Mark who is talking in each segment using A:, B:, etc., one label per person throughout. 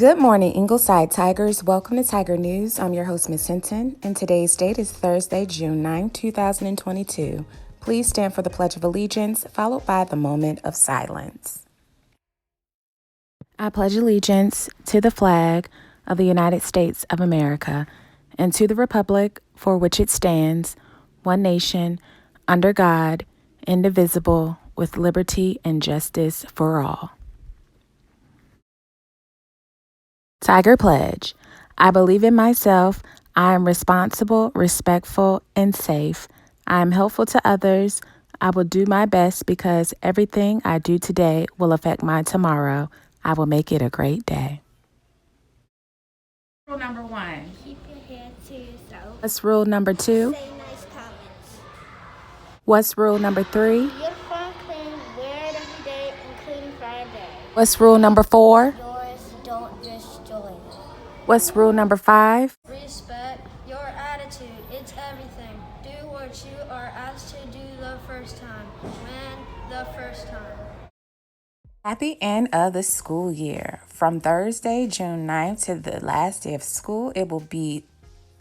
A: Good morning, Ingleside Tigers. Welcome to Tiger News. I'm your host, Miss Hinton, and today's date is Thursday, June 9, 2022. Please stand for the Pledge of Allegiance, followed by the moment of silence. I pledge allegiance to the flag of the United States of America and to the republic for which it stands, one nation, under God, indivisible, with liberty and justice for all. Tiger Pledge. I believe in myself. I am responsible, respectful, and safe. I am helpful to others. I will do my best because everything I do today will affect my tomorrow. I will make it a great day. Rule number 1.
B: Keep your hands to yourself.
A: What's rule number 2?
B: Say nice comments.
A: What's rule number 3?
B: Uniform clean, wear it every day, including Friday.
A: What's rule number 4?
B: Yours, don't destroy it.
A: What's rule number 5?
B: Respect your attitude. It's everything. Do what you are asked to do the first time. When the first time.
A: Happy end of the school year. From Thursday, June 9th to the last day of school, it will be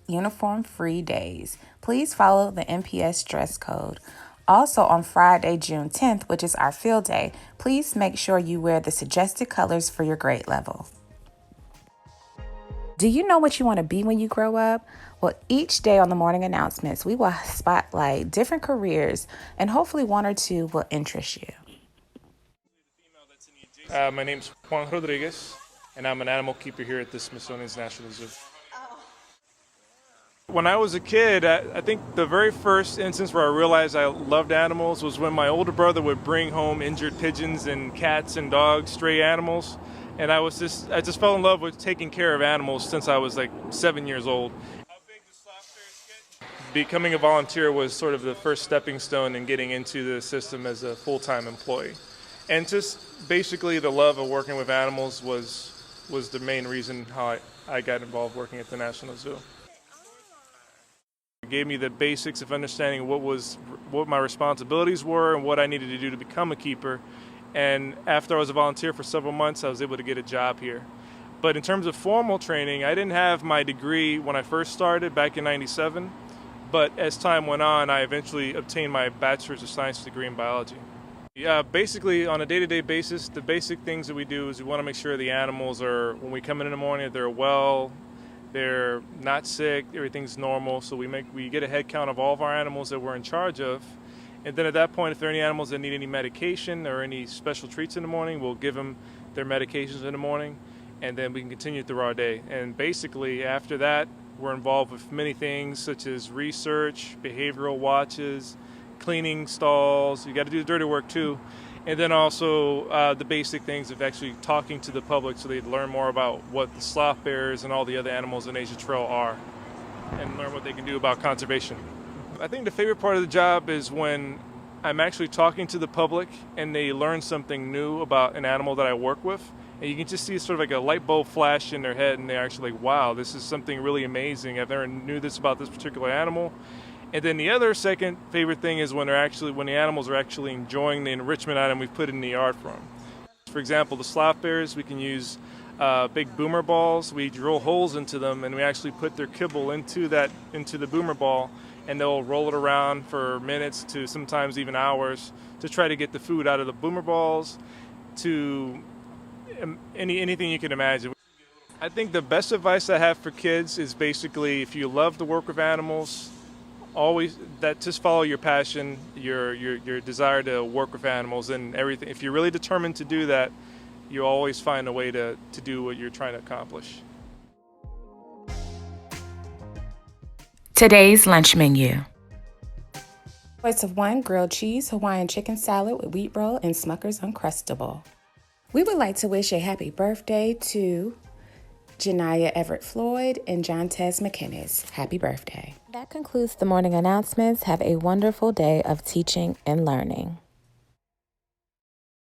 A: uniform-free days. Please follow the MPS dress code. Also on Friday, June 10th, which is our field day, please make sure you wear the suggested colors for your grade level. Do you know what you want to be when you grow up? Well, each day on the morning announcements, we will spotlight different careers, and hopefully one or two will interest you.
C: My name's Juan Rodriguez, and I'm an animal keeper here at the Smithsonian's National Zoo. When I was a kid, I think the very first instance where I realized I loved animals was when my older brother would bring home injured pigeons and cats and dogs, stray animals, and I just fell in love with taking care of animals since I was like 7 years old. How big does sloth bears get? Becoming a volunteer was sort of the first stepping stone in getting into the system as a full-time employee. And just basically the love of working with animals was the main reason how I got involved working at the National Zoo. It gave me the basics of understanding what my responsibilities were and what I needed to do to become a keeper. And after I was a volunteer for several months, I was able to get a job here. But in terms of formal training, I didn't have my degree when I first started back in '97. But as time went on, I eventually obtained my Bachelor's of Science degree in biology. Yeah, basically on a day-to-day basis, the basic things that we do is we want to make sure the animals are, when we come in the morning, they're well, they're not sick, everything's normal. So we get a head count of all of our animals that we're in charge of. And then at that point, if there are any animals that need any medication or any special treats in the morning, we'll give them their medications in the morning, and then we can continue through our day. And basically after that, we're involved with many things such as research, behavioral watches, cleaning stalls. You got to do the dirty work too, and then also the basic things of actually talking to the public so they'd learn more about what the sloth bears and all the other animals in Asia Trail are, and learn what they can do about conservation. I think the favorite part of the job is when I'm actually talking to the public and they learn something new about an animal that I work with, and you can just see sort of like a light bulb flash in their head, and they're actually like, wow, this is something really amazing. I've never knew this about this particular animal. And then the other second favorite thing is when the animals are actually enjoying the enrichment item we've put in the yard for them. For example, the sloth bears, we can use big boomer balls. We drill holes into them, and we actually put their kibble into the boomer ball, and they'll roll it around for minutes to sometimes even hours to try to get the food out of the boomer balls, to anything you can imagine. I think the best advice I have for kids is basically, if you love to work with animals, just follow your passion, your desire to work with animals and everything. If you're really determined to do that, you always find a way to do what you're trying to accomplish.
A: Today's lunch menu. Choice of 1, grilled cheese, Hawaiian chicken salad with wheat roll, and Smucker's Uncrustable. We would like to wish a happy birthday to Janiyah Everett Floyd and John Tez McInnes. Happy birthday. That concludes the morning announcements. Have a wonderful day of teaching and learning.